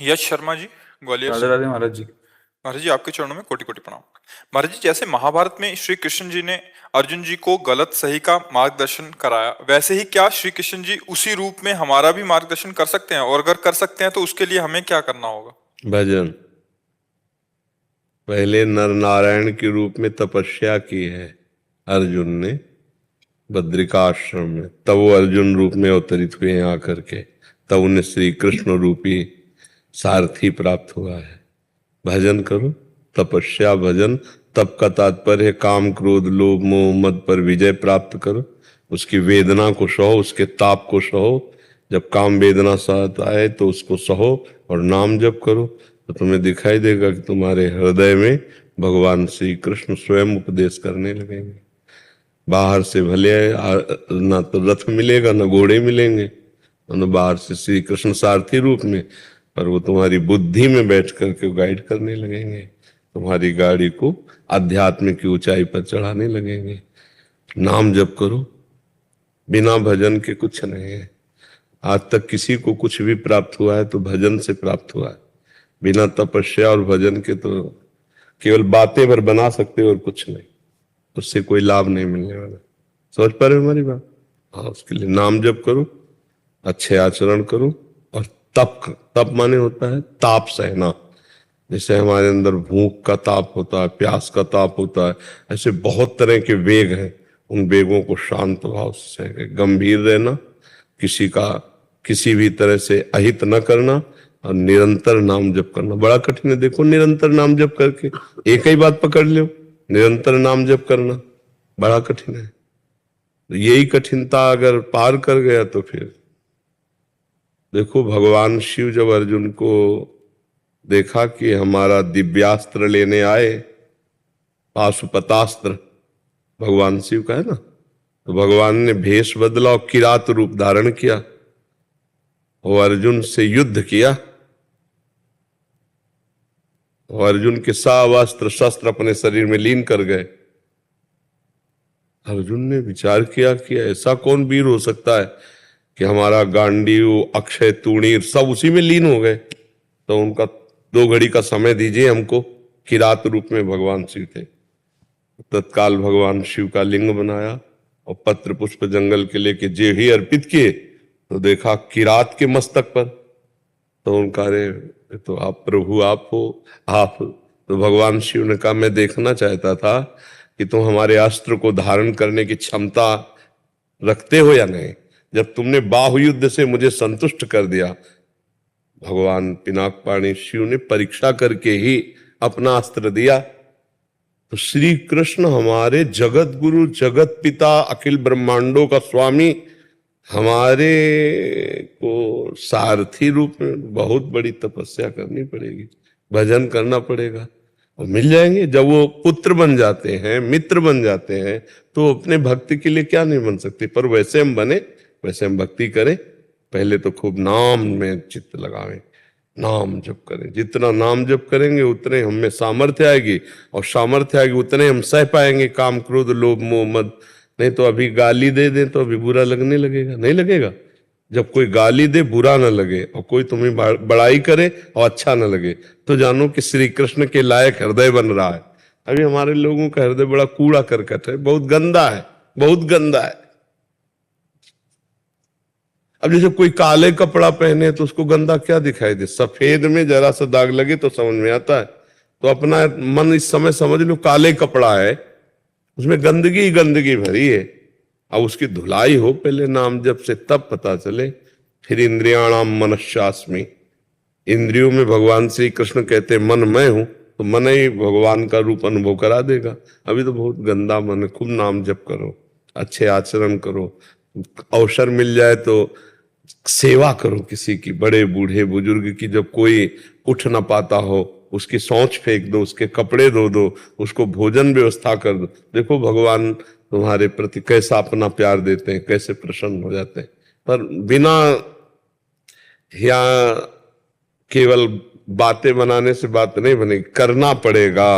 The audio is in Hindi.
यश शर्मा जी, ग्वालियर राधे से। राधे महाराज जी। महाराज जी, आपके चरणों में कोटि कोटि प्रणाम। महाराज जी, जैसे महाभारत में श्री कृष्ण जी ने अर्जुन जी को गलत सही का मार्गदर्शन कराया, वैसे ही क्या श्री कृष्ण जी उसी रूप में हमारा भी मार्गदर्शन कर सकते हैं? और अगर कर सकते हैं तो उसके लिए हमें क्या करना होगा? भजन। पहले नर नारायण के रूप में तपस्या की है अर्जुन ने बद्रिकाश्रम में, तब वो अर्जुन रूप में अवतरित हुए हैं आकर के, तब उन्हें श्री कृष्ण रूपी सारथी प्राप्त हुआ है। भजन करो, तपस्या भजन। तप का तात्पर्य है काम क्रोध लोभ मोह मद पर विजय प्राप्त करो, उसकी वेदना को सहो, उसके ताप को सहो। जब काम वेदना साथ आए तो उसको सहो और नाम जप करो, तो तुम्हें दिखाई देगा कि तुम्हारे हृदय में भगवान श्री कृष्ण स्वयं उपदेश करने लगेंगे। बाहर से भले ना तो रथ मिलेगा ना घोड़े मिलेंगे, ना बाहर से श्री कृष्ण सारथी रूप में, पर वो तुम्हारी बुद्धि में बैठ करके गाइड करने लगेंगे, तुम्हारी गाड़ी को अध्यात्म की ऊंचाई पर चढ़ाने लगेंगे। नाम जप करो, बिना भजन के कुछ नहीं है। आज तक किसी को कुछ भी प्राप्त हुआ है तो भजन से प्राप्त हुआ है। बिना तपस्या और भजन के तो केवल बातें भर बना सकते हो और कुछ नहीं, उससे कोई लाभ नहीं मिलने वाला। समझ पा रहे हो हमारी बात? हाँ, उसके लिए नाम जप करो, अच्छे आचरण करो और तप माने होता है ताप सहना। जैसे हमारे अंदर भूख का ताप होता है, प्यास का ताप होता है, ऐसे बहुत तरह के वेग हैं। उन वेगों को शांत भाव से, गंभीर रहना, किसी भी तरह से अहित न करना और निरंतर नाम जप करना। बड़ा कठिन है, देखो निरंतर नाम जप करके एक ही बात पकड़ लो, निरंतर नाम जप करना बड़ा कठिन है। यही कठिनता अगर पार कर गया तो फिर देखो, भगवान शिव जब अर्जुन को देखा कि हमारा दिव्यास्त्र लेने आए, पाशुपतास्त्र भगवान शिव का है ना, तो भगवान ने भेष बदला और किरात रूप धारण किया और अर्जुन से युद्ध किया। और अर्जुन के सब अस्त्र शस्त्र अपने शरीर में लीन कर गए। अर्जुन ने विचार किया कि ऐसा कौन वीर हो सकता है कि हमारा गांडीव अक्षय तूणीर सब उसी में लीन हो गए। तो उनका 2 घड़ी का समय दीजिए हमको। किरात रूप में भगवान शिव थे। तत्काल भगवान शिव का लिंग बनाया और पत्र पुष्प जंगल के लेके जे ही अर्पित किए, तो देखा किरात के मस्तक पर। तो उनका अरे तो आप प्रभु आप हो आप। तो भगवान शिव ने कहा मैं देखना चाहता था कि तुम हमारे अस्त्र को धारण करने की क्षमता रखते हो या नहीं। जब तुमने बाहु युद्ध से मुझे संतुष्ट कर दिया, भगवान पिनाकपाणी शिव ने परीक्षा करके ही अपना अस्त्र दिया। तो श्री कृष्ण हमारे जगत गुरु, जगत पिता, अखिल ब्रह्मांडों का स्वामी, हमारे को सारथी रूप में बहुत बड़ी तपस्या करनी पड़ेगी, भजन करना पड़ेगा और मिल जाएंगे। जब वो पुत्र बन जाते हैं, मित्र बन जाते हैं, तो अपने भक्ति के लिए क्या नहीं बन सकते। पर वैसे हम बने, वैसे हम भक्ति करें। पहले तो खूब नाम में चित्त लगावें, नाम जप करें। जितना नाम जप करेंगे उतने हम में सामर्थ्य आएगी, और सामर्थ्य आएगी उतने हम सह पाएंगे काम क्रोध लोभ मोह मद। नहीं तो अभी गाली दे दें तो अभी बुरा लगने लगेगा, नहीं लगेगा? जब कोई गाली दे बुरा ना लगे और कोई तुम्हें बड़ाई करे और अच्छा ना लगे, तो जानो कि श्री कृष्ण के लायक हृदय बन रहा है। अभी हमारे लोगों का हृदय बड़ा कूड़ा करकट है, बहुत गंदा है, बहुत गंदा है। अब जैसे कोई काले कपड़ा पहने तो उसको गंदा क्या दिखाई दे, सफेद में जरा सा दाग लगे तो समझ में आता है। तो अपना मन इस समय समझ लो काले कपड़ा है, उसमें गंदगी ही गंदगी भरी है। अब उसकी धुलाई हो पहले नाम जप से, तब पता चले। फिर इंद्रियाणाम मनश्चास्मि, इंद्रियों में भगवान श्री कृष्ण कहते मन मैं हूं, तो मन ही भगवान का रूप अनुभव करा देगा। अभी तो बहुत गंदा मन है। खूब नाम जप करो, अच्छे आचरण करो, अवसर मिल जाए तो सेवा करो किसी की, बड़े बूढ़े बुजुर्ग की। जब कोई उठ ना पाता हो उसकी सौंच फेंक दो, उसके कपड़े धो दो, उसको भोजन व्यवस्था कर दो। देखो भगवान तुम्हारे प्रति कैसा अपना प्यार देते हैं, कैसे प्रसन्न हो जाते हैं। पर बिना या केवल बातें बनाने से बात नहीं बनेगी, करना पड़ेगा।